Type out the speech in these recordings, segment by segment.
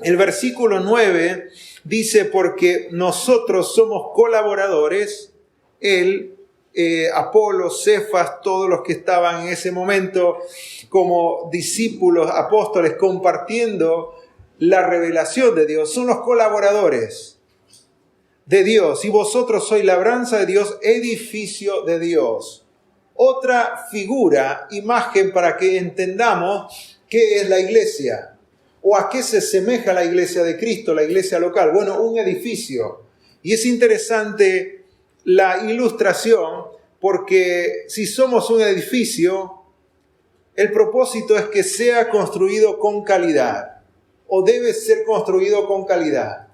El versículo 9 dice, porque nosotros somos colaboradores, él, Apolo, Cefas, todos los que estaban en ese momento como discípulos, apóstoles, compartiendo la revelación de Dios, son los colaboradores de Dios. Y vosotros sois labranza de Dios, edificio de Dios. Otra figura, imagen para que entendamos qué es la iglesia o a qué se asemeja la iglesia de Cristo, la iglesia local. Bueno, un edificio. Y es interesante la ilustración porque si somos un edificio, el propósito es que sea construido con calidad o debe ser construido con calidad.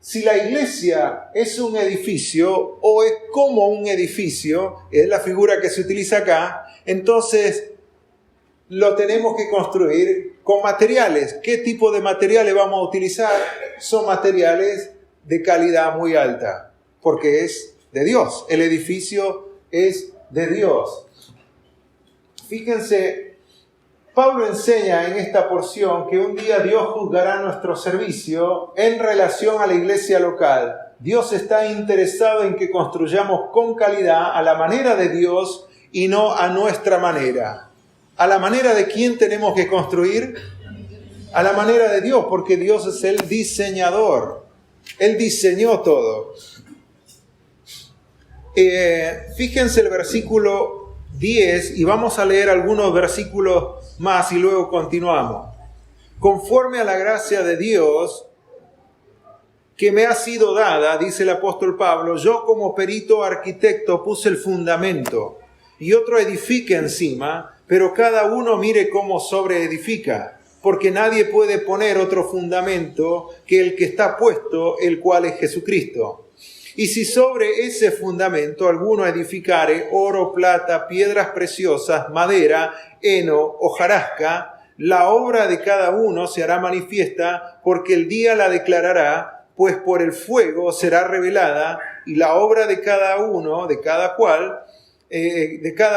Si la iglesia es un edificio o es como un edificio, es la figura que se utiliza acá, entonces lo tenemos que construir con materiales. ¿Qué tipo de materiales vamos a utilizar? Son materiales de calidad muy alta, porque es de Dios. El edificio es de Dios. Fíjense, Pablo enseña en esta porción que un día Dios juzgará nuestro servicio en relación a la iglesia local. Dios está interesado en que construyamos con calidad a la manera de Dios y no a nuestra manera. ¿A la manera de quién tenemos que construir? A la manera de Dios, porque Dios es el diseñador. Él diseñó todo. Fíjense el versículo 10 y vamos a leer algunos versículos más y luego continuamos. Conforme a la gracia de Dios que me ha sido dada, dice el apóstol Pablo, yo como perito arquitecto puse el fundamento y otro edifica encima, pero cada uno mire cómo sobreedifica, porque nadie puede poner otro fundamento que el que está puesto, el cual es Jesucristo. Y si sobre ese fundamento alguno edificare oro, plata, piedras preciosas, madera, heno, hojarasca, la obra de cada uno se hará manifiesta, porque el día la declarará, pues por el fuego será revelada, y la obra de cada uno, de cada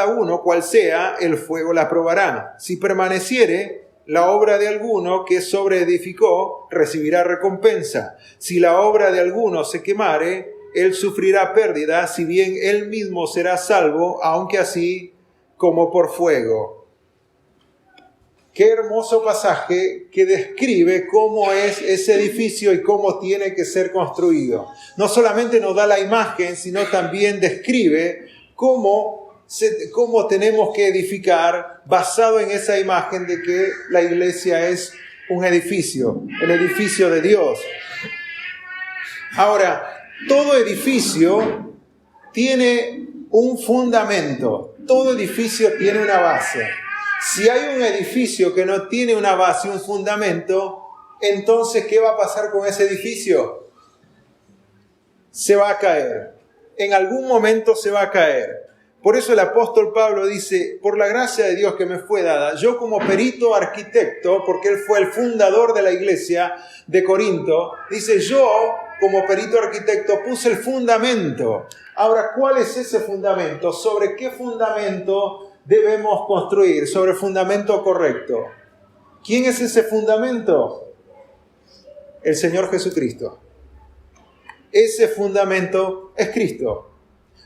uno, cual sea, el fuego la probará. Si permaneciere la obra de alguno que sobreedificó, recibirá recompensa. Si la obra de alguno se quemare, él sufrirá pérdida, si bien él mismo será salvo, aunque así como por fuego. Qué hermoso pasaje que describe cómo es ese edificio y cómo tiene que ser construido. No solamente nos da la imagen, sino también describe cómo tenemos que edificar basado en esa imagen de que la iglesia es un edificio, el edificio de Dios. Ahora, todo edificio tiene un fundamento, todo edificio tiene una base. Si hay un edificio que no tiene una base, un fundamento, entonces, ¿qué va a pasar con ese edificio? Se va a caer. En algún momento se va a caer. Por eso el apóstol Pablo dice, por la gracia de Dios que me fue dada, yo como perito arquitecto, porque él fue el fundador de la iglesia de Corinto, dice, yo como perito arquitecto puse el fundamento. Ahora, ¿cuál es ese fundamento? ¿Sobre qué fundamento debemos construir? Sobre el fundamento correcto. ¿Quién es ese fundamento? El Señor Jesucristo. Ese fundamento es Cristo.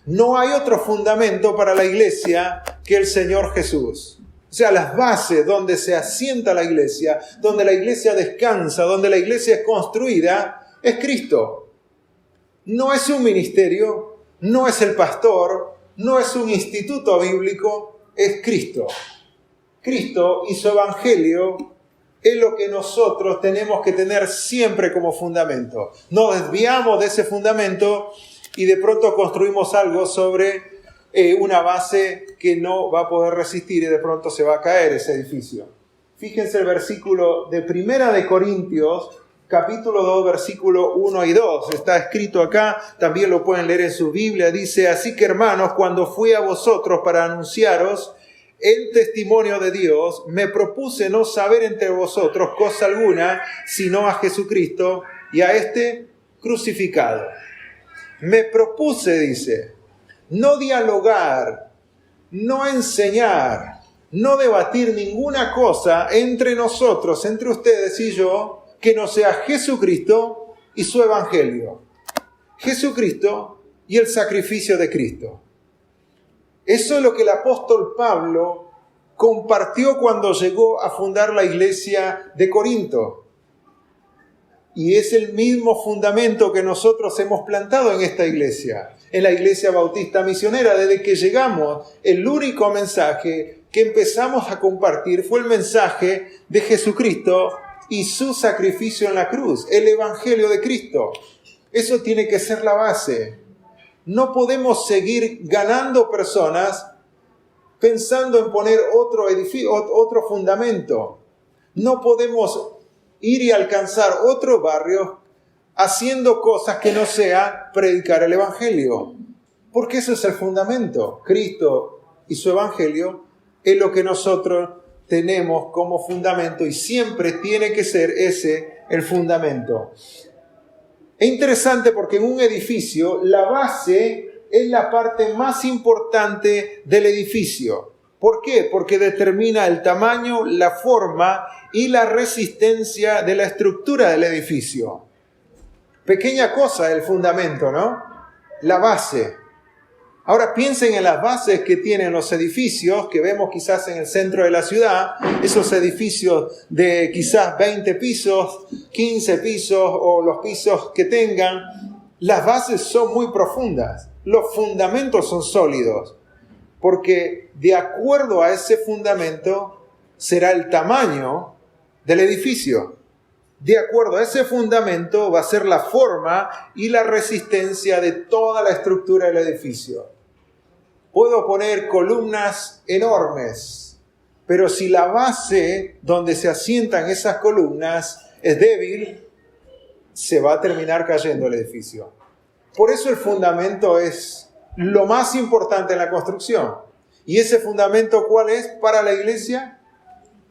No hay otro fundamento para la iglesia que el Señor Jesús. O sea, las bases donde se asienta la iglesia, donde la iglesia descansa, donde la iglesia es construida, es Cristo. No es un ministerio, no es el pastor, no es un instituto bíblico, es Cristo. Cristo y su evangelio es lo que nosotros tenemos que tener siempre como fundamento. Nos desviamos de ese fundamento y de pronto construimos algo sobre una base que no va a poder resistir y de pronto se va a caer ese edificio. Fíjense el versículo de 1 de Corintios, capítulo 2, versículo 1 y 2. Está escrito acá, también lo pueden leer en su Biblia. Dice, así que hermanos, cuando fui a vosotros para anunciaros el testimonio de Dios, me propuse no saber entre vosotros cosa alguna, sino a Jesucristo y a este crucificado. Me propuse, dice, no dialogar, no enseñar, no debatir ninguna cosa entre nosotros, entre ustedes y yo, que no sea Jesucristo y su evangelio. Jesucristo y el sacrificio de Cristo. Eso es lo que el apóstol Pablo compartió cuando llegó a fundar la iglesia de Corinto. Y es el mismo fundamento que nosotros hemos plantado en esta iglesia, en la iglesia bautista misionera. Desde que llegamos, el único mensaje que empezamos a compartir fue el mensaje de Jesucristo y su sacrificio en la cruz, el evangelio de Cristo. Eso tiene que ser la base. No podemos seguir ganando personas pensando en poner otro edificio, otro fundamento. No podemos ir y alcanzar otro barrio haciendo cosas que no sea predicar el evangelio. Porque eso es el fundamento. Cristo y su evangelio es lo que nosotros tenemos como fundamento y siempre tiene que ser ese el fundamento. Es interesante porque en un edificio la base es la parte más importante del edificio. ¿Por qué? Porque determina el tamaño, la forma y la resistencia de la estructura del edificio. Pequeña cosa el fundamento, ¿no? La base. Ahora piensen en las bases que tienen los edificios que vemos quizás en el centro de la ciudad, esos edificios de quizás 20 pisos, 15 pisos o los pisos que tengan. Las bases son muy profundas, los fundamentos son sólidos, porque de acuerdo a ese fundamento será el tamaño del edificio. De acuerdo a ese fundamento va a ser la forma y la resistencia de toda la estructura del edificio. Puedo poner columnas enormes, pero si la base donde se asientan esas columnas es débil, se va a terminar cayendo el edificio. Por eso el fundamento es lo más importante en la construcción. ¿Y ese fundamento cuál es para la iglesia?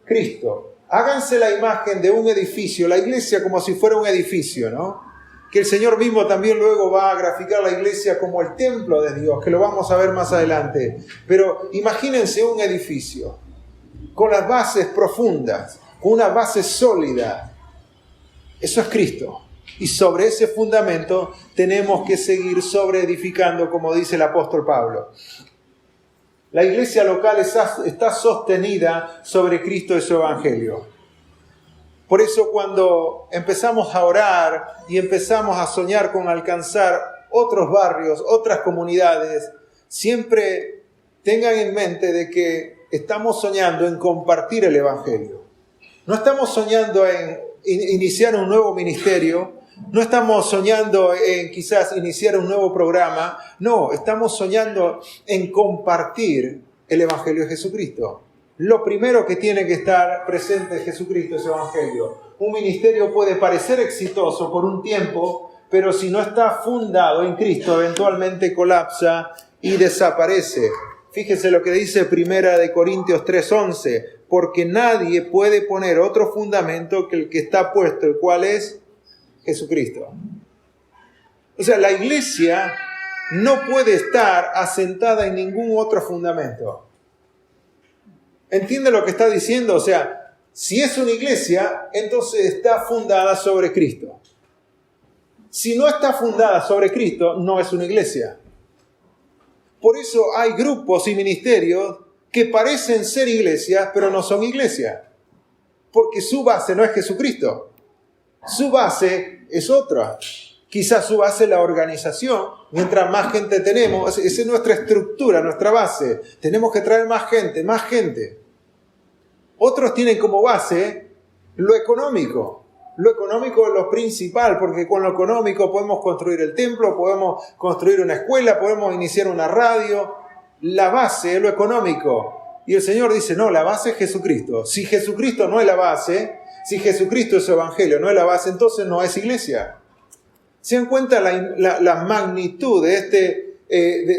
Cristo. Háganse la imagen de un edificio, la iglesia como si fuera un edificio, ¿no? Que el Señor mismo también luego va a graficar la iglesia como el templo de Dios, que lo vamos a ver más adelante. Pero imagínense un edificio con las bases profundas, con una base sólida. Eso es Cristo. Y sobre ese fundamento tenemos que seguir sobreedificando, como dice el apóstol Pablo. La iglesia local está sostenida sobre Cristo y su evangelio. Por eso cuando empezamos a orar y empezamos a soñar con alcanzar otros barrios, otras comunidades, siempre tengan en mente de que estamos soñando en compartir el evangelio. No estamos soñando en iniciar un nuevo ministerio, no estamos soñando en quizás iniciar un nuevo programa, no, estamos soñando en compartir el evangelio de Jesucristo. Lo primero que tiene que estar presente es Jesucristo, ese evangelio. Un ministerio puede parecer exitoso por un tiempo, pero si no está fundado en Cristo, eventualmente colapsa y desaparece. Fíjense lo que dice 1 Corintios 3:11, porque nadie puede poner otro fundamento que el que está puesto, el cual es Jesucristo. O sea, la iglesia no puede estar asentada en ningún otro fundamento. ¿Entiende lo que está diciendo? O sea, si es una iglesia, entonces está fundada sobre Cristo. Si no está fundada sobre Cristo, no es una iglesia. Por eso hay grupos y ministerios que parecen ser iglesias, pero no son iglesias. Porque su base no es Jesucristo. Su base es otra. Quizás su base es la organización. Mientras más gente tenemos, esa es nuestra estructura, nuestra base. Tenemos que traer más gente, más gente. Otros tienen como base lo económico. Lo económico es lo principal, porque con lo económico podemos construir el templo, podemos construir una escuela, podemos iniciar una radio. La base es lo económico. Y el Señor dice, no, la base es Jesucristo. Si Jesucristo no es la base, si Jesucristo es su evangelio, no es la base, entonces no es iglesia. ¿Se dan cuenta la magnitud de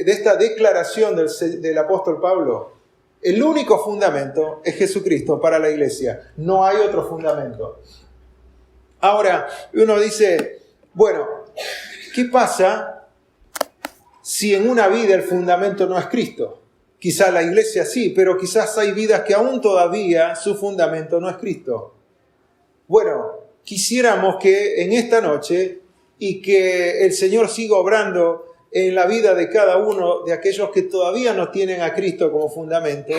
esta declaración del apóstol Pablo? El único fundamento es Jesucristo para la iglesia. No hay otro fundamento. Ahora, uno dice, bueno, ¿qué pasa si en una vida el fundamento no es Cristo? Quizás la iglesia sí, pero quizás hay vidas que aún todavía su fundamento no es Cristo. Bueno, quisiéramos que en esta noche y que el Señor siga obrando en la vida de cada uno de aquellos que todavía no tienen a Cristo como fundamento,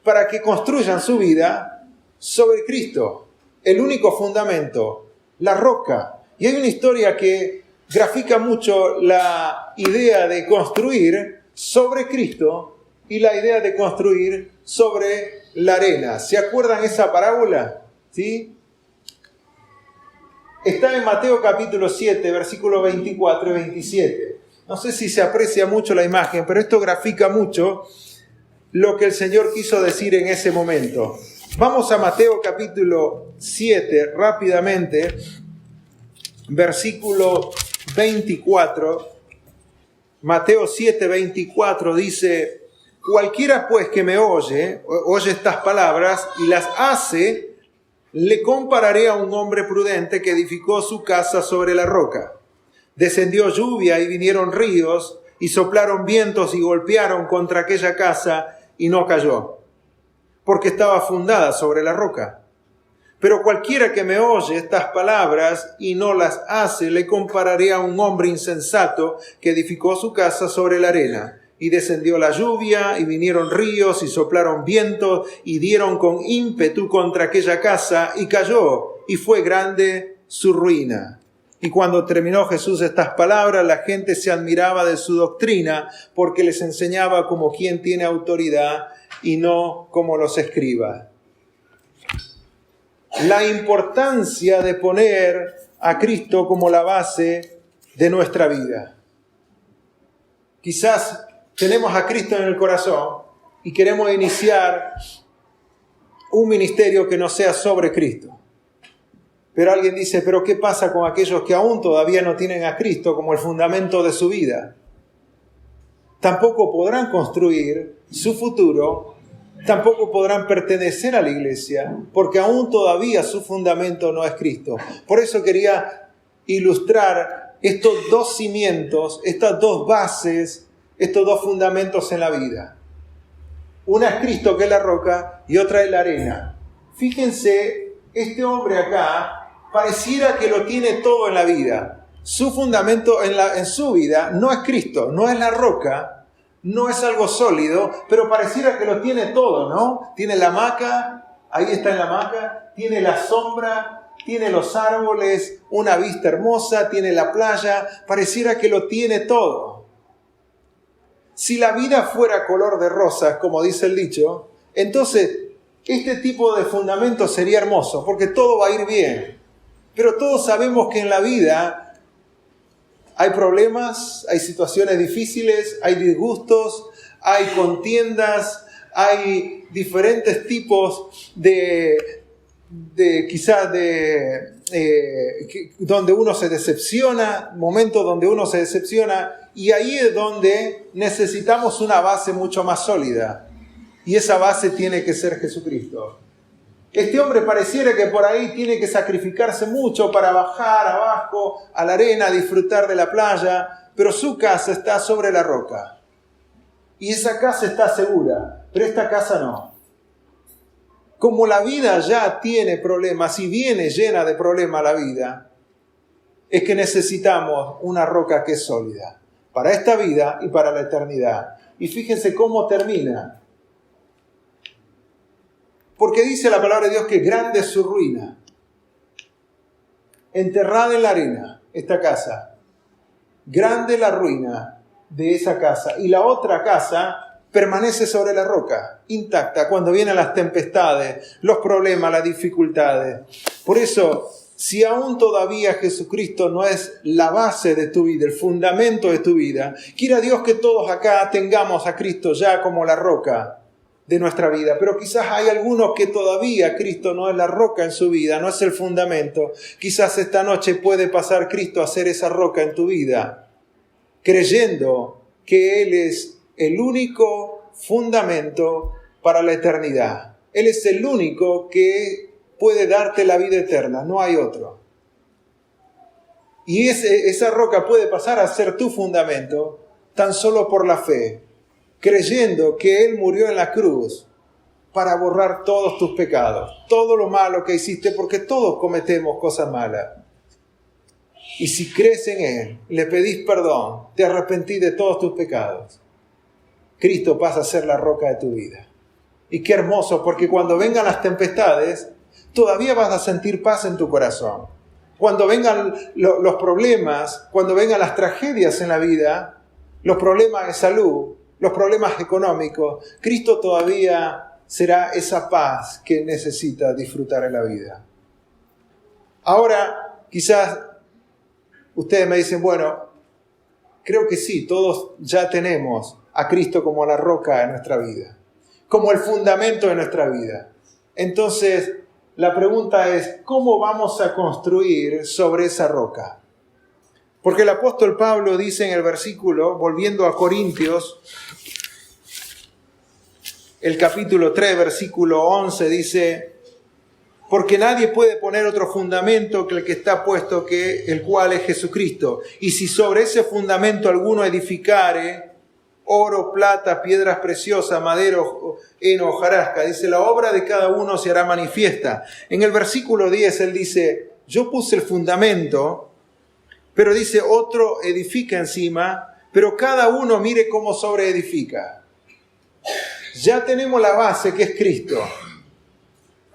para que construyan su vida sobre Cristo, el único fundamento, la roca. Y hay una historia que grafica mucho la idea de construir sobre Cristo y la idea de construir sobre la arena. ¿Se acuerdan esa parábola? ¿Sí? Está en Mateo capítulo 7, versículos 24 y 27. No sé si se aprecia mucho la imagen, pero esto grafica mucho lo que el Señor quiso decir en ese momento. Vamos a Mateo capítulo 7 rápidamente, versículo 24. Mateo 7, 24 dice: cualquiera pues que me oye estas palabras y las hace, le compararé a un hombre prudente que edificó su casa sobre la roca. Descendió lluvia y vinieron ríos y soplaron vientos y golpearon contra aquella casa y no cayó, porque estaba fundada sobre la roca. Pero cualquiera que me oye estas palabras y no las hace, le compararé a un hombre insensato que edificó su casa sobre la arena. Y descendió la lluvia, y vinieron ríos, y soplaron vientos, y dieron con ímpetu contra aquella casa, y cayó, y fue grande su ruina. Y cuando terminó Jesús estas palabras, la gente se admiraba de su doctrina, porque les enseñaba como quien tiene autoridad, y no como los escribas. La importancia de poner a Cristo como la base de nuestra vida. Quizás tenemos a Cristo en el corazón y queremos iniciar un ministerio que no sea sobre Cristo. Pero alguien dice, ¿pero qué pasa con aquellos que aún todavía no tienen a Cristo como el fundamento de su vida? Tampoco podrán construir su futuro, tampoco podrán pertenecer a la iglesia, porque aún todavía su fundamento no es Cristo. Por eso quería ilustrar estos dos cimientos, estas dos bases, estos dos fundamentos en la vida. Una es Cristo, que es la roca, y otra es la arena. Fíjense, este hombre acá pareciera que lo tiene todo en la vida. Su fundamento en su vida no es Cristo, no es la roca, no es algo sólido, pero pareciera que lo tiene todo, ¿no? Tiene la hamaca, ahí está en la hamaca, tiene la sombra, tiene los árboles, una vista hermosa, tiene la playa, pareciera que lo tiene todo. Si la vida fuera color de rosas, como dice el dicho, entonces este tipo de fundamento sería hermoso, porque todo va a ir bien. Pero todos sabemos que en la vida hay problemas, hay situaciones difíciles, hay disgustos, hay contiendas, hay diferentes tipos donde uno se decepciona, momentos donde uno se decepciona, y ahí es donde necesitamos una base mucho más sólida. Y esa base tiene que ser Jesucristo. Este hombre pareciera que por ahí tiene que sacrificarse mucho para bajar abajo a la arena, disfrutar de la playa, pero su casa está sobre la roca. Y esa casa está segura, pero esta casa no. Como la vida ya tiene problemas y viene llena de problemas la vida, es que necesitamos una roca que es sólida para esta vida y para la eternidad. Y fíjense cómo termina. Porque dice la palabra de Dios que grande es su ruina. Enterrada en la arena, esta casa. Grande la ruina de esa casa. Y la otra casa permanece sobre la roca, intacta, cuando vienen las tempestades, los problemas, las dificultades. Por eso, si aún todavía Jesucristo no es la base de tu vida, el fundamento de tu vida, quiera Dios que todos acá tengamos a Cristo ya como la roca de nuestra vida, pero quizás hay algunos que todavía Cristo no es la roca en su vida, no es el fundamento. Quizás esta noche puede pasar Cristo a ser esa roca en tu vida, creyendo que Él es el único fundamento para la eternidad. Él es el único que puede darte la vida eterna, no hay otro. Y esa roca puede pasar a ser tu fundamento tan solo por la fe, creyendo que Él murió en la cruz para borrar todos tus pecados, todo lo malo que hiciste, porque todos cometemos cosas malas. Y si crees en Él, le pedís perdón, te arrepentís de todos tus pecados, Cristo pasa a ser la roca de tu vida. Y qué hermoso, porque cuando vengan las tempestades, todavía vas a sentir paz en tu corazón. Cuando vengan los problemas, cuando vengan las tragedias en la vida, los problemas de salud, los problemas económicos, Cristo todavía será esa paz que necesita disfrutar en la vida. Ahora, quizás ustedes me dicen, bueno, creo que sí, todos ya tenemos a Cristo como la roca de nuestra vida, como el fundamento de nuestra vida. Entonces, la pregunta es, ¿cómo vamos a construir sobre esa roca? Porque el apóstol Pablo dice en el versículo, volviendo a Corintios, el capítulo 3, versículo 11, dice, porque nadie puede poner otro fundamento que el que está puesto, que el cual es Jesucristo. Y si sobre ese fundamento alguno edificare, oro, plata, piedras preciosas, madera, heno, hojarasca, dice, la obra de cada uno se hará manifiesta. En el versículo 10 él dice, yo puse el fundamento, pero dice, otro edifica encima, pero cada uno mire cómo sobreedifica. Ya tenemos la base que es Cristo.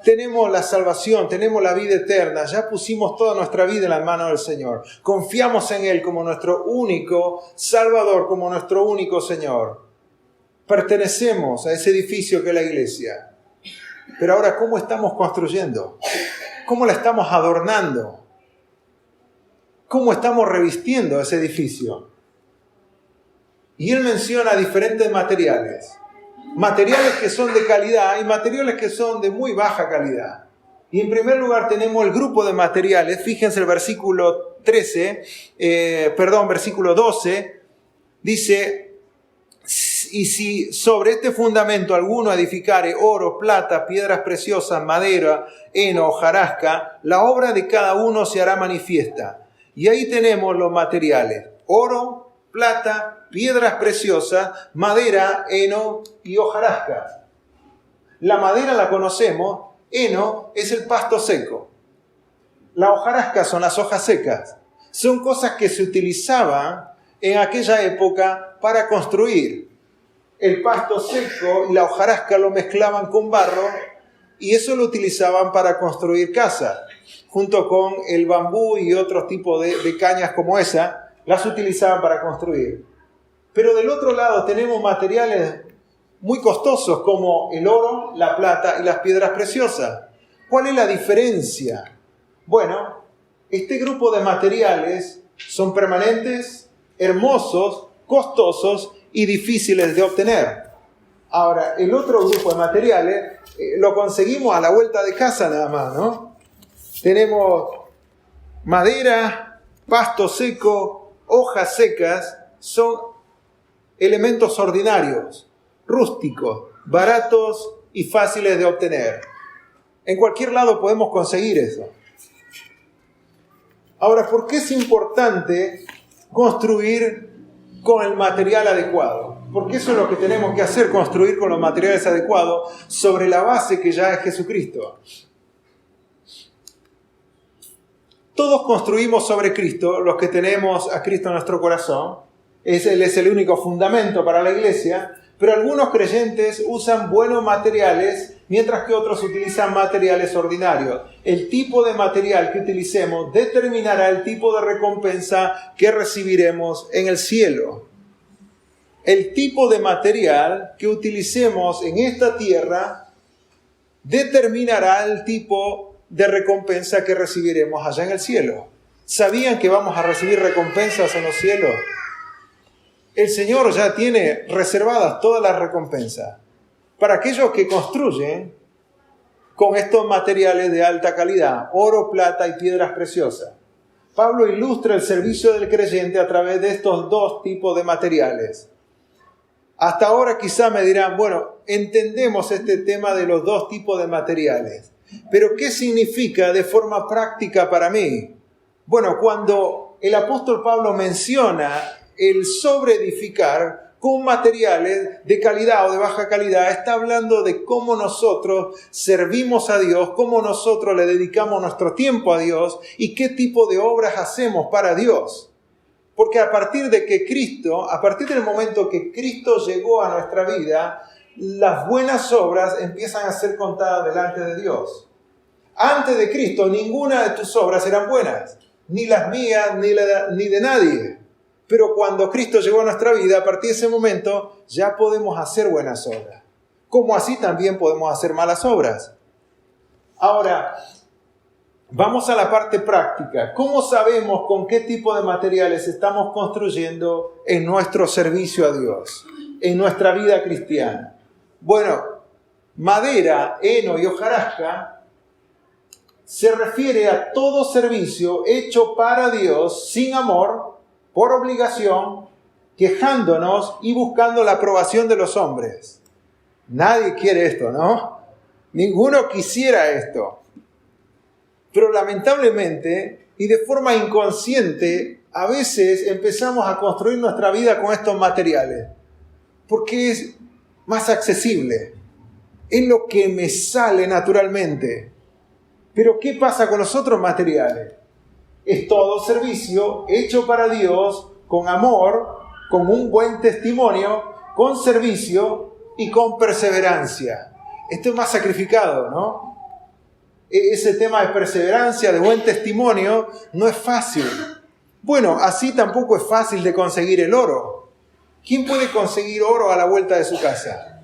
Tenemos la salvación, tenemos la vida eterna, ya pusimos toda nuestra vida en las manos del Señor. Confiamos en Él como nuestro único Salvador, como nuestro único Señor. Pertenecemos a ese edificio que es la iglesia. Pero ahora, ¿cómo estamos construyendo? ¿Cómo la estamos adornando? ¿Cómo estamos revistiendo ese edificio? Y Él menciona diferentes materiales. Materiales que son de calidad y materiales que son de muy baja calidad. Y en primer lugar tenemos el grupo de materiales. Fíjense el versículo 12, dice, y si sobre este fundamento alguno edificare oro, plata, piedras preciosas, madera, heno, hojarasca, la obra de cada uno se hará manifiesta. Y ahí tenemos los materiales, oro, plata, piedras preciosas, madera, heno y hojarasca. La madera la conocemos, heno es el pasto seco. La hojarasca son las hojas secas. Son cosas que se utilizaban en aquella época para construir. El pasto seco y la hojarasca lo mezclaban con barro y eso lo utilizaban para construir casas. Junto con el bambú y otros tipos de cañas como esa, las utilizaban para construir. Pero del otro lado tenemos materiales muy costosos como el oro, la plata y las piedras preciosas. ¿Cuál es la diferencia? Bueno, este grupo de materiales son permanentes, hermosos, costosos y difíciles de obtener. Ahora, el otro grupo de materiales lo conseguimos a la vuelta de casa nada más, ¿no? Tenemos madera, pasto seco, hojas secas, son elementos ordinarios, rústicos, baratos y fáciles de obtener. En cualquier lado podemos conseguir eso. Ahora, ¿por qué es importante construir con el material adecuado? Porque eso es lo que tenemos que hacer, construir con los materiales adecuados sobre la base que ya es Jesucristo. Todos construimos sobre Cristo, los que tenemos a Cristo en nuestro corazón. Él es el único fundamento para la iglesia, pero algunos creyentes usan buenos materiales, mientras que otros utilizan materiales ordinarios. El tipo de material que utilicemos determinará el tipo de recompensa que recibiremos en el cielo. El tipo de material que utilicemos en esta tierra determinará el tipo de recompensa que recibiremos allá en el cielo. ¿Sabían que vamos a recibir recompensas en los cielos? El Señor ya tiene reservadas todas las recompensas para aquellos que construyen con estos materiales de alta calidad, oro, plata y piedras preciosas. Pablo ilustra el servicio del creyente a través de estos dos tipos de materiales. Hasta ahora quizá me dirán, bueno, entendemos este tema de los dos tipos de materiales, pero ¿qué significa de forma práctica para mí? Bueno, cuando el apóstol Pablo menciona el sobreedificar, con materiales de calidad o de baja calidad. Está hablando de cómo nosotros servimos a Dios, cómo nosotros le dedicamos nuestro tiempo a Dios y qué tipo de obras hacemos para Dios. Porque a partir del momento que Cristo llegó a nuestra vida, las buenas obras empiezan a ser contadas delante de Dios. Antes de Cristo, ninguna de tus obras eran buenas, ni las mías, ni de nadie. Pero cuando Cristo llegó a nuestra vida, a partir de ese momento, ya podemos hacer buenas obras. Como así también podemos hacer malas obras. Ahora, vamos a la parte práctica. ¿Cómo sabemos con qué tipo de materiales estamos construyendo en nuestro servicio a Dios, en nuestra vida cristiana? Bueno, madera, heno y hojarasca se refiere a todo servicio hecho para Dios sin amor, por obligación, quejándonos y buscando la aprobación de los hombres. Nadie quiere esto, ¿no? Ninguno quisiera esto. Pero lamentablemente y de forma inconsciente, a veces empezamos a construir nuestra vida con estos materiales. Porque es más accesible. Es lo que me sale naturalmente. Pero ¿qué pasa con los otros materiales? Es todo servicio hecho para Dios, con amor, con un buen testimonio, con servicio y con perseverancia. Esto es más sacrificado, ¿no? Ese tema de perseverancia, de buen testimonio, no es fácil. Bueno, así tampoco es fácil de conseguir el oro. ¿Quién puede conseguir oro a la vuelta de su casa?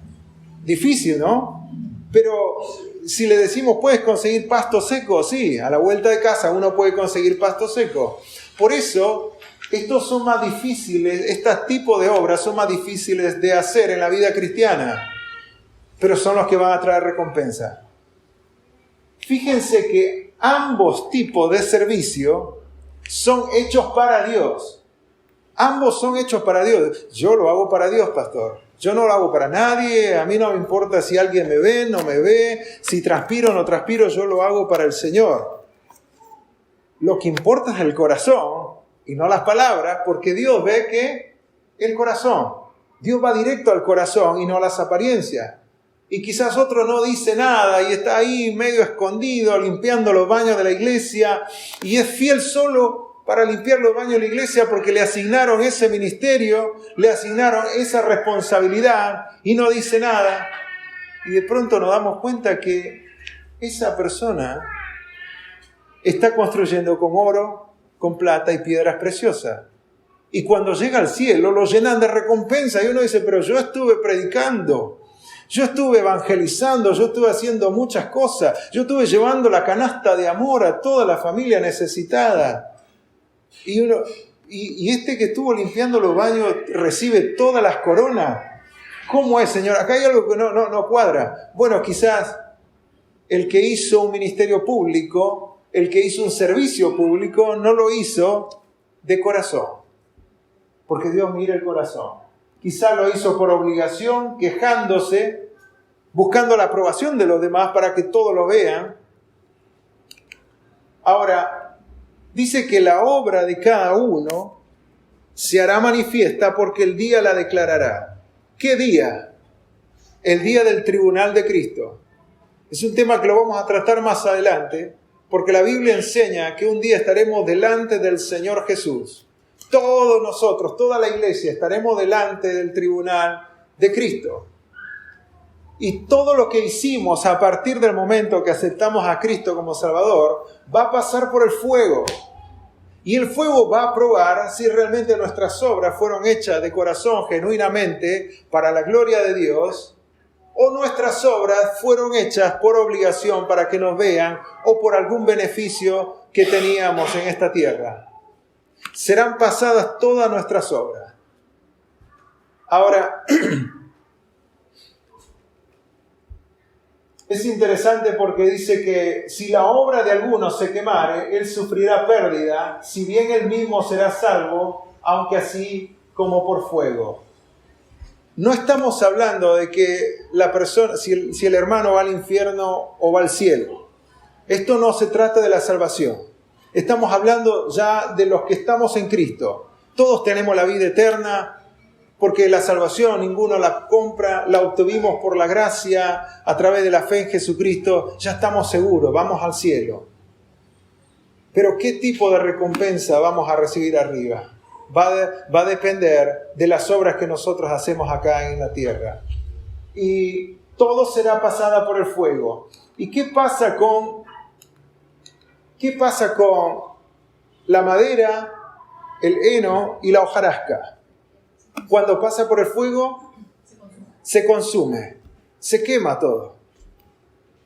Difícil, ¿no? Pero si le decimos, ¿puedes conseguir pasto seco? Sí, a la vuelta de casa uno puede conseguir pasto seco. Por eso, estos son más difíciles, este tipo de obras son más difíciles de hacer en la vida cristiana, pero son los que van a traer recompensa. Fíjense que ambos tipos de servicio son hechos para Dios. Ambos son hechos para Dios. Yo lo hago para Dios, pastor. Yo no lo hago para nadie. A mí no me importa si alguien me ve, no me ve, si transpiro o no transpiro. Yo lo hago para el Señor. Lo que importa es el corazón y no las palabras, porque Dios ve que el corazón. Dios va directo al corazón y no a las apariencias. Y quizás otro no dice nada y está ahí medio escondido limpiando los baños de la iglesia y es fiel solo para limpiar los baños de la iglesia porque le asignaron ese ministerio, le asignaron esa responsabilidad y no dice nada. Y de pronto nos damos cuenta que esa persona está construyendo con oro, con plata y piedras preciosas. Y cuando llega al cielo lo llenan de recompensa y uno dice, pero yo estuve predicando, yo estuve evangelizando, yo estuve haciendo muchas cosas, yo estuve llevando la canasta de amor a toda la familia necesitada. Y este que estuvo limpiando los baños recibe todas las coronas. ¿Cómo es, Señor? Acá hay algo que no cuadra. Bueno, quizás el que hizo un ministerio público, el que hizo un servicio público, no lo hizo de corazón. Porque Dios mira el corazón. Quizás lo hizo por obligación, quejándose, buscando la aprobación de los demás para que todos lo vean. Ahora, dice que la obra de cada uno se hará manifiesta porque el día la declarará. ¿Qué día? El día del tribunal de Cristo. Es un tema que lo vamos a tratar más adelante, porque la Biblia enseña que un día estaremos delante del Señor Jesús. Todos nosotros, toda la iglesia, estaremos delante del tribunal de Cristo. Y todo lo que hicimos a partir del momento que aceptamos a Cristo como Salvador va a pasar por el fuego. Y el fuego va a probar si realmente nuestras obras fueron hechas de corazón, genuinamente, para la gloria de Dios, o nuestras obras fueron hechas por obligación para que nos vean o por algún beneficio que teníamos en esta tierra. Serán pasadas todas nuestras obras. Ahora, es interesante porque dice que si la obra de alguno se quemare, él sufrirá pérdida, si bien él mismo será salvo, aunque así como por fuego. No estamos hablando de que la persona, si el hermano va al infierno o va al cielo. Esto no se trata de la salvación. Estamos hablando ya de los que estamos en Cristo. Todos tenemos la vida eterna, porque la salvación ninguno la compra, la obtuvimos por la gracia a través de la fe en Jesucristo, ya estamos seguros, vamos al cielo. Pero ¿qué tipo de recompensa vamos a recibir arriba? Va a depender de las obras que nosotros hacemos acá en la tierra. Y todo será pasada por el fuego. ¿Y qué pasa con la madera, el heno y la hojarasca? Cuando pasa por el fuego, se consume, se quema todo.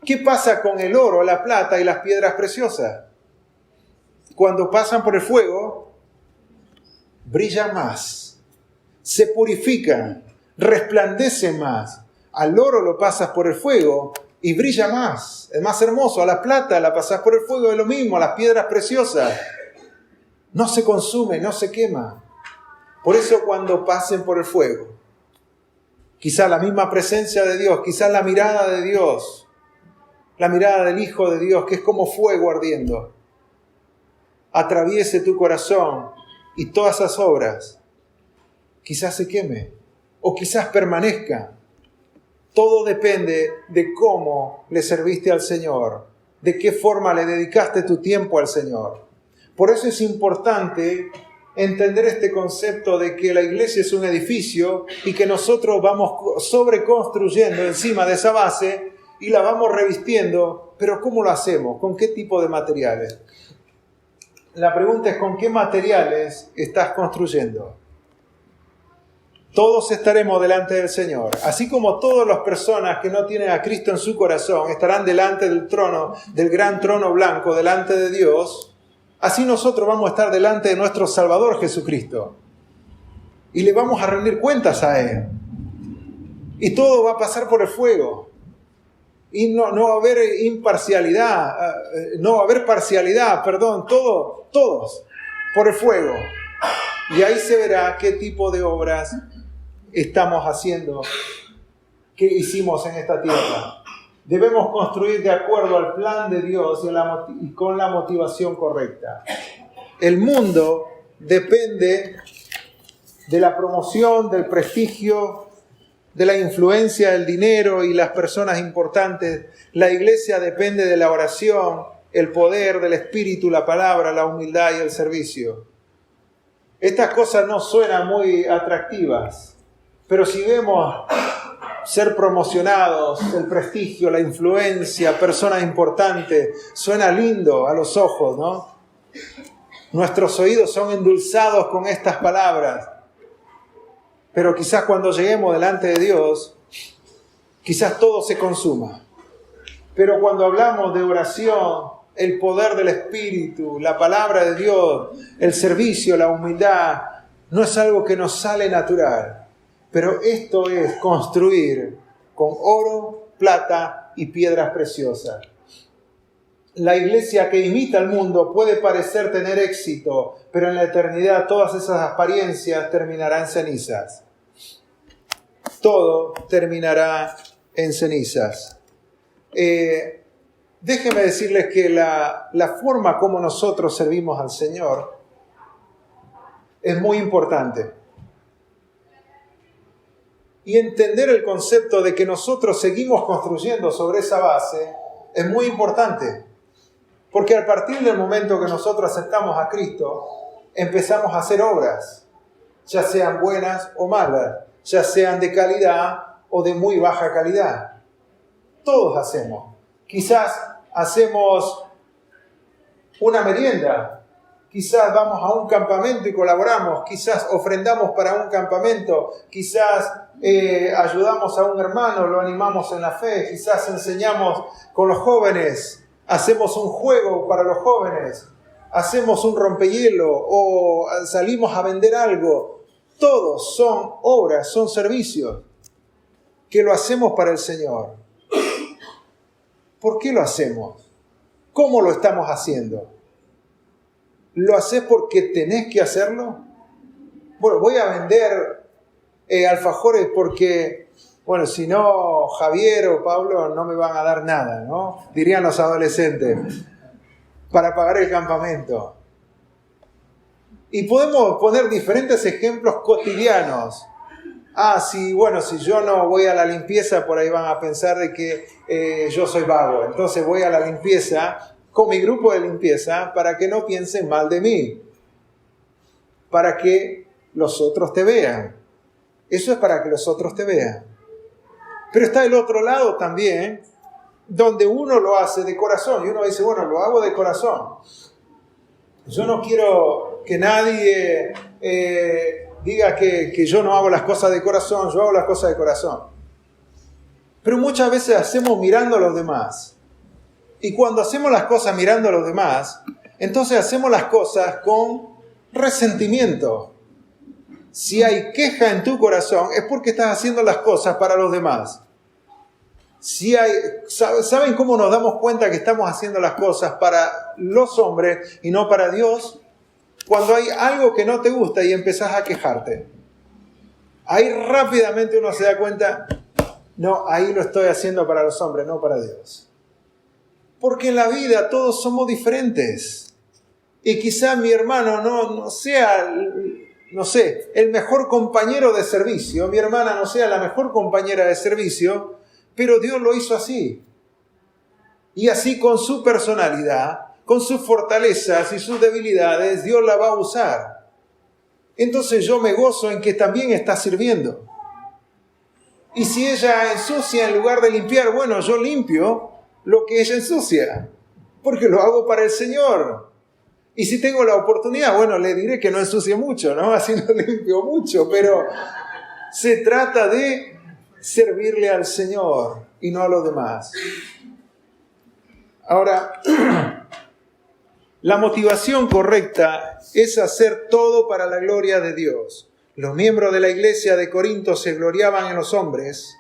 ¿Qué pasa con el oro, la plata y las piedras preciosas? Cuando pasan por el fuego, brillan más, se purifican, resplandecen más. Al oro lo pasas por el fuego y brilla más, es más hermoso. A la plata la pasas por el fuego, es lo mismo, a las piedras preciosas. No se consume, no se quema. Por eso cuando pasen por el fuego, quizás la misma presencia de Dios, quizás la mirada de Dios, la mirada del Hijo de Dios, que es como fuego ardiendo, atraviese tu corazón y todas esas obras, quizás se queme o quizás permanezca. Todo depende de cómo le serviste al Señor, de qué forma le dedicaste tu tiempo al Señor. Por eso es importante entender este concepto de que la iglesia es un edificio y que nosotros vamos sobreconstruyendo encima de esa base y la vamos revistiendo. Pero ¿cómo lo hacemos? ¿Con qué tipo de materiales? La pregunta es: ¿con qué materiales estás construyendo? Todos estaremos delante del Señor. Así como todas las personas que no tienen a Cristo en su corazón estarán delante del trono, del gran trono blanco, delante de Dios, así nosotros vamos a estar delante de nuestro Salvador Jesucristo. Y le vamos a rendir cuentas a Él. Y todo va a pasar por el fuego. Y no va a haber imparcialidad, no va a haber parcialidad, todos por el fuego. Y ahí se verá qué tipo de obras estamos haciendo, qué hicimos en esta tierra. Debemos construir de acuerdo al plan de Dios y con la motivación correcta. El mundo depende de la promoción, del prestigio, de la influencia del dinero y las personas importantes. La iglesia depende de la oración, el poder del Espíritu, la palabra, la humildad y el servicio. Estas cosas no suenan muy atractivas, pero si vemos ser promocionados, el prestigio, la influencia, personas importantes, suena lindo a los ojos, ¿no? Nuestros oídos son endulzados con estas palabras. Pero quizás cuando lleguemos delante de Dios, quizás todo se consuma. Pero cuando hablamos de oración, el poder del Espíritu, la palabra de Dios, el servicio, la humildad, no es algo que nos sale natural. Pero esto es construir con oro, plata y piedras preciosas. La iglesia que imita al mundo puede parecer tener éxito, pero en la eternidad todas esas apariencias terminarán en cenizas. Todo terminará en cenizas. Déjenme decirles que la forma como nosotros servimos al Señor es muy importante. Y entender el concepto de que nosotros seguimos construyendo sobre esa base es muy importante. Porque a partir del momento que nosotros aceptamos a Cristo, empezamos a hacer obras, ya sean buenas o malas, ya sean de calidad o de muy baja calidad. Todos hacemos. Quizás hacemos una merienda, quizás vamos a un campamento y colaboramos, quizás ofrendamos para un campamento, quizás ayudamos a un hermano, lo animamos en la fe, quizás enseñamos con los jóvenes, hacemos un juego para los jóvenes, hacemos un rompehielo o salimos a vender algo. Todos son obras, son servicios que lo hacemos para el Señor. ¿Por qué lo hacemos? ¿Cómo lo estamos haciendo? ¿Lo haces porque tenés que hacerlo? Bueno, voy a vender alfajores porque, bueno, si no Javier o Pablo no me van a dar nada, ¿no? Dirían los adolescentes, para pagar el campamento. Y podemos poner diferentes ejemplos cotidianos. Si yo no voy a la limpieza, por ahí van a pensar de que yo soy vago. Entonces voy a la limpieza con mi grupo de limpieza para que no piensen mal de mí, para que los otros te vean. Eso es para que los otros te vean. Pero está el otro lado también, donde uno lo hace de corazón y uno dice, bueno, lo hago de corazón. Yo no quiero que nadie diga que yo no hago las cosas de corazón, yo hago las cosas de corazón. Pero muchas veces hacemos mirando a los demás. Y cuando hacemos las cosas mirando a los demás, entonces hacemos las cosas con resentimiento. Si hay queja en tu corazón, es porque estás haciendo las cosas para los demás. ¿Saben cómo nos damos cuenta que estamos haciendo las cosas para los hombres y no para Dios? Cuando hay algo que no te gusta y empezás a quejarte. Ahí rápidamente uno se da cuenta, no, ahí lo estoy haciendo para los hombres, no para Dios. Porque en la vida todos somos diferentes. Y quizá mi hermano no sea, el mejor compañero de servicio, mi hermana no sea la mejor compañera de servicio, pero Dios lo hizo así. Y así con su personalidad, con sus fortalezas y sus debilidades, Dios la va a usar. Entonces yo me gozo en que también está sirviendo. Y si ella ensucia en lugar de limpiar, bueno, yo limpio lo que ella ensucia, porque lo hago para el Señor. Y si tengo la oportunidad, bueno, le diré que no ensucie mucho, ¿no? Así no limpio mucho, pero se trata de servirle al Señor y no a los demás. Ahora, la motivación correcta es hacer todo para la gloria de Dios. Los miembros de la iglesia de Corinto se gloriaban en los hombres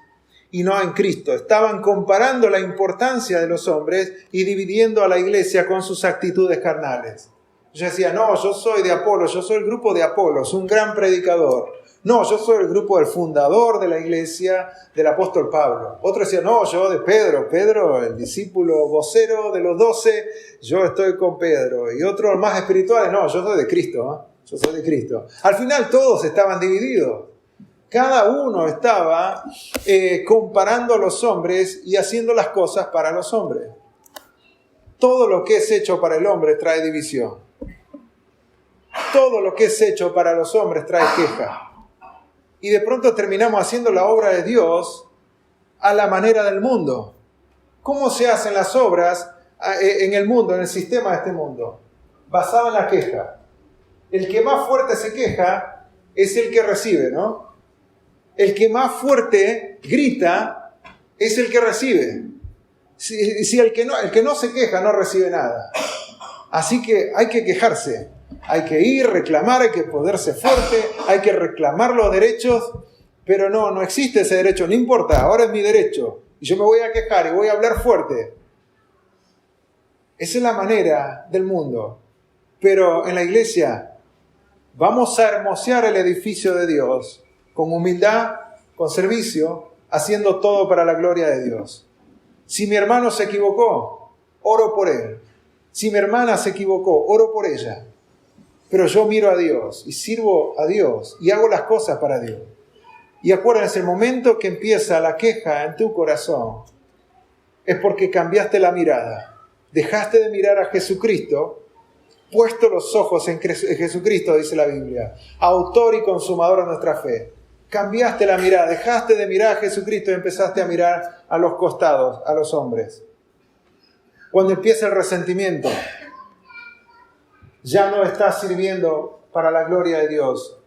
y no en Cristo. Estaban comparando la importancia de los hombres y dividiendo a la iglesia con sus actitudes carnales. Yo decía, no, yo soy de Apolos, yo soy el grupo de Apolos, un gran predicador. No, yo soy el grupo del fundador de la iglesia, del apóstol Pablo. Otro decía, no, yo de Pedro, el discípulo vocero de los 12, yo estoy con Pedro. Y otros más espirituales, no, yo soy de Cristo, yo soy de Cristo. Al final todos estaban divididos. Cada uno estaba comparando a los hombres y haciendo las cosas para los hombres. Todo lo que es hecho para el hombre trae división. Todo lo que es hecho para los hombres trae queja. Y de pronto terminamos haciendo la obra de Dios a la manera del mundo. ¿Cómo se hacen las obras en el mundo, en el sistema de este mundo? Basado en la queja. El que más fuerte se queja es el que recibe, ¿no? El que más fuerte grita es el que recibe. Si el que no se queja no recibe nada. Así que hay que quejarse. Hay que ir, reclamar, hay que ponerse fuerte, hay que reclamar los derechos, pero no existe ese derecho, no importa, ahora es mi derecho. Y yo me voy a quejar y voy a hablar fuerte. Esa es la manera del mundo. Pero en la iglesia vamos a hermosear el edificio de Dios con humildad, con servicio, haciendo todo para la gloria de Dios. Si mi hermano se equivocó, oro por él. Si mi hermana se equivocó, oro por ella. Pero yo miro a Dios y sirvo a Dios y hago las cosas para Dios. Y acuérdense, el momento que empieza la queja en tu corazón es porque cambiaste la mirada. Dejaste de mirar a Jesucristo, puesto los ojos en Jesucristo, dice la Biblia, autor y consumador de nuestra fe. Cambiaste la mirada, dejaste de mirar a Jesucristo y empezaste a mirar a los costados, a los hombres. Cuando empieza el resentimiento, ya no estás sirviendo para la gloria de Dios.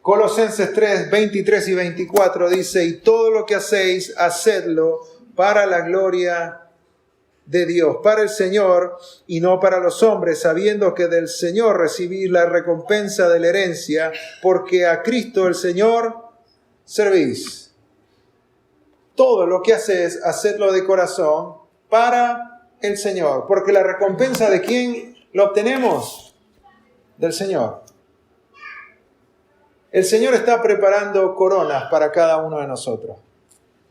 Colosenses 3, 23 y 24 dice, y todo lo que hacéis, hacedlo para la gloria de Dios, para el Señor y no para los hombres, sabiendo que del Señor recibís la recompensa de la herencia, porque a Cristo el Señor servís. Todo lo que hacéis, hacedlo de corazón para el Señor, porque la recompensa ¿de quién lo obtenemos? Del Señor. El Señor está preparando coronas para cada uno de nosotros.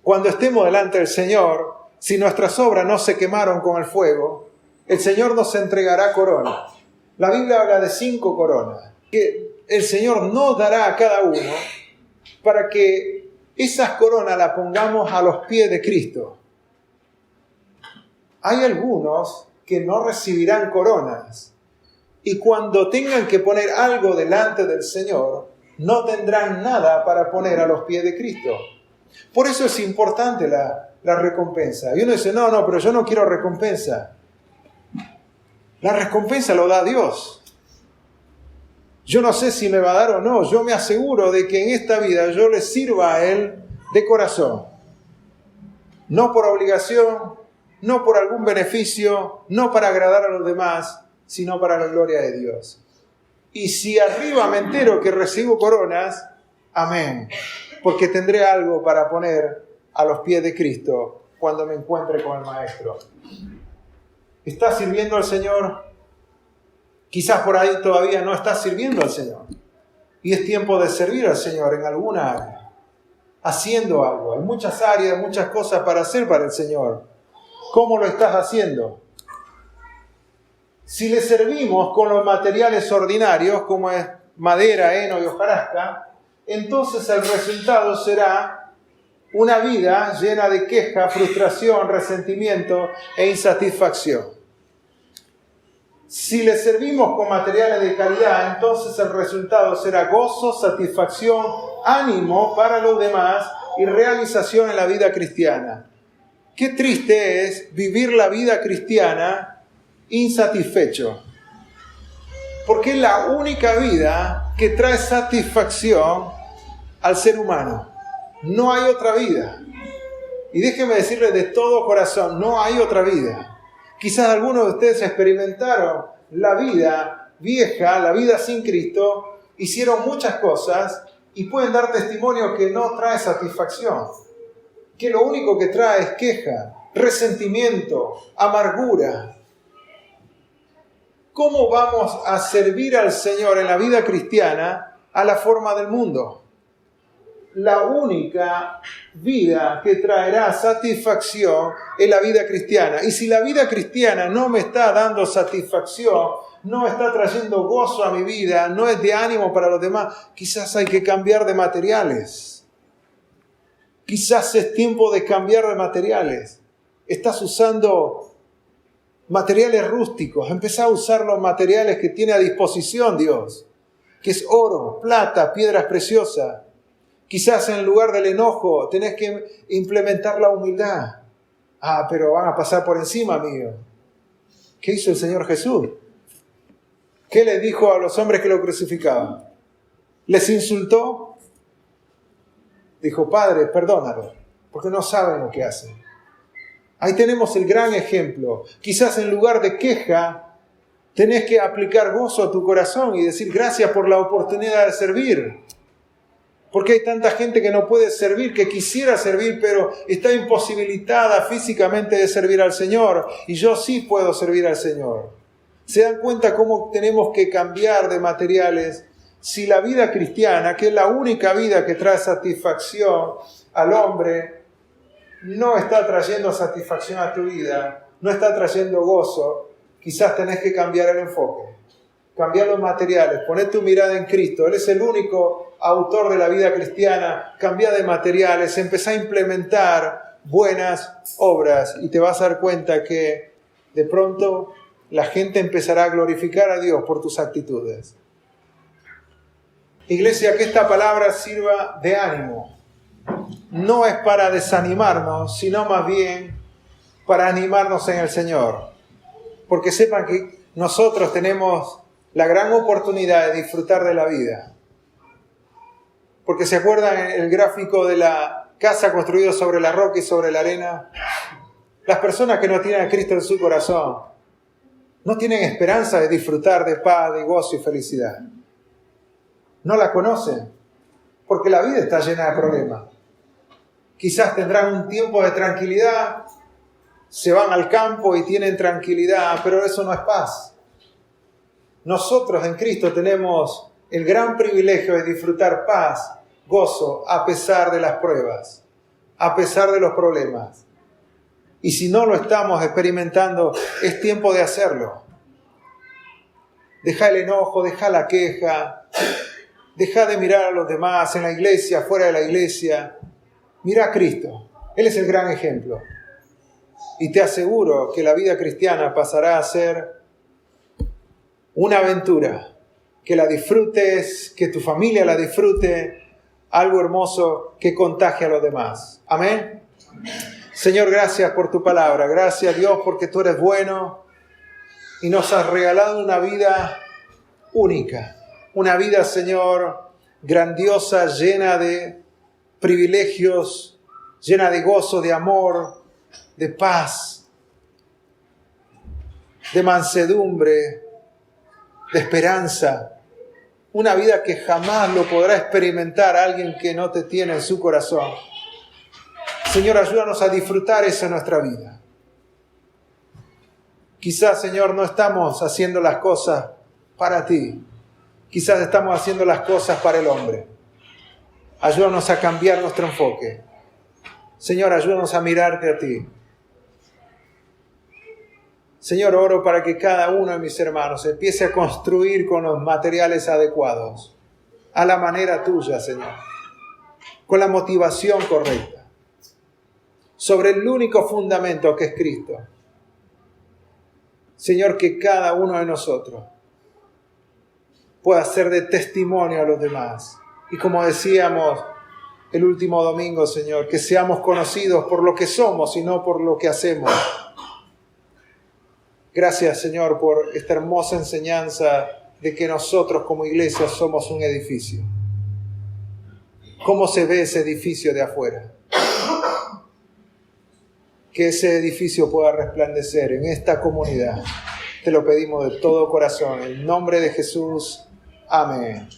Cuando estemos delante del Señor, si nuestras obras no se quemaron con el fuego, el Señor nos entregará coronas. La Biblia habla de 5 coronas que el Señor nos dará a cada uno para que esas coronas las pongamos a los pies de Cristo. Hay algunos que no recibirán coronas y cuando tengan que poner algo delante del Señor, no tendrán nada para poner a los pies de Cristo. Por eso es importante la recompensa. Y uno dice, no, pero yo no quiero recompensa. La recompensa lo da Dios. Yo no sé si me va a dar o no. Yo me aseguro de que en esta vida yo le sirva a Él de corazón. No por obligación, no por algún beneficio, no para agradar a los demás, sino para la gloria de Dios. Y si arriba me entero que recibo coronas, amén. Porque tendré algo para poner a los pies de Cristo cuando me encuentre con el Maestro. ¿Estás sirviendo al Señor? Quizás por ahí todavía no estás sirviendo al Señor. Y es tiempo de servir al Señor en alguna área. Haciendo algo. Hay muchas áreas, muchas cosas para hacer para el Señor. ¿Cómo lo estás haciendo? Si le servimos con los materiales ordinarios, como es madera, heno y hojarasca, entonces el resultado será una vida llena de queja, frustración, resentimiento e insatisfacción. Si le servimos con materiales de calidad, entonces el resultado será gozo, satisfacción, ánimo para los demás y realización en la vida cristiana. Qué triste es vivir la vida cristiana insatisfecho, porque es la única vida que trae satisfacción al ser humano. No hay otra vida. Y déjenme decirles de todo corazón, no hay otra vida. Quizás algunos de ustedes experimentaron la vida vieja, la vida sin Cristo, hicieron muchas cosas y pueden dar testimonio que no trae satisfacción, que lo único que trae es queja, resentimiento, amargura. ¿Cómo vamos a servir al Señor en la vida cristiana a la forma del mundo? La única vida que traerá satisfacción es la vida cristiana. Y si la vida cristiana no me está dando satisfacción, no está trayendo gozo a mi vida, no es de ánimo para los demás, quizás hay que cambiar de materiales. Quizás es tiempo de cambiar de materiales. Estás usando materiales rústicos. Empezá a usar los materiales que tiene a disposición Dios, que es oro, plata, piedras preciosas. Quizás en lugar del enojo tenés que implementar la humildad. Pero van a pasar por encima mío. ¿Qué hizo el Señor Jesús? ¿Qué les dijo a los hombres que lo crucificaban? ¿Les insultó? Dijo, Padre, perdónalo, porque no saben lo que hacen. Ahí tenemos el gran ejemplo. Quizás en lugar de queja, tenés que aplicar gozo a tu corazón y decir gracias por la oportunidad de servir. Porque hay tanta gente que no puede servir, que quisiera servir, pero está imposibilitada físicamente de servir al Señor. Y yo sí puedo servir al Señor. ¿Se dan cuenta cómo tenemos que cambiar de materiales? Si la vida cristiana, que es la única vida que trae satisfacción al hombre, no está trayendo satisfacción a tu vida, no está trayendo gozo, quizás tenés que cambiar el enfoque. Cambiar los materiales, poner tu mirada en Cristo. Él es el único autor de la vida cristiana. Cambia de materiales, empezá a implementar buenas obras y te vas a dar cuenta que de pronto la gente empezará a glorificar a Dios por tus actitudes. Iglesia, que esta palabra sirva de ánimo. No es para desanimarnos, sino más bien para animarnos en el Señor. Porque sepan que nosotros tenemos la gran oportunidad de disfrutar de la vida. Porque se acuerdan el gráfico de la casa construida sobre la roca y sobre la arena. Las personas que no tienen a Cristo en su corazón no tienen esperanza de disfrutar de paz, de gozo y felicidad. No la conocen porque la vida está llena de problemas. Quizás tendrán un tiempo de tranquilidad, se van al campo y tienen tranquilidad, pero eso no es paz. Nosotros en Cristo tenemos el gran privilegio de disfrutar paz, gozo, a pesar de las pruebas, a pesar de los problemas. Y si no lo estamos experimentando, es tiempo de hacerlo. Deja el enojo, deja la queja, Deja de mirar a los demás en la iglesia, fuera de la iglesia. Mira a Cristo. Él es el gran ejemplo. Y te aseguro que la vida cristiana pasará a ser una aventura. Que la disfrutes, que tu familia la disfrute. Algo hermoso que contagie a los demás. Amén. Señor, gracias por tu palabra. Gracias, Dios, porque tú eres bueno y nos has regalado una vida única. Una vida, Señor, grandiosa, llena de privilegios, llena de gozo, de amor, de paz, de mansedumbre, de esperanza. Una vida que jamás lo podrá experimentar alguien que no te tiene en su corazón. Señor, ayúdanos a disfrutar eso en nuestra vida. Quizás, Señor, no estamos haciendo las cosas para ti. Quizás estamos haciendo las cosas para el hombre. Ayúdanos a cambiar nuestro enfoque. Señor, ayúdanos a mirarte a ti. Señor, oro para que cada uno de mis hermanos empiece a construir con los materiales adecuados, a la manera tuya, Señor, con la motivación correcta, sobre el único fundamento que es Cristo. Señor, que cada uno de nosotros pueda ser de testimonio a los demás. Y como decíamos el último domingo, Señor, que seamos conocidos por lo que somos y no por lo que hacemos. Gracias, Señor, por esta hermosa enseñanza de que nosotros como iglesia somos un edificio. ¿Cómo se ve ese edificio de afuera? Que ese edificio pueda resplandecer en esta comunidad. Te lo pedimos de todo corazón. En el nombre de Jesús. Amén.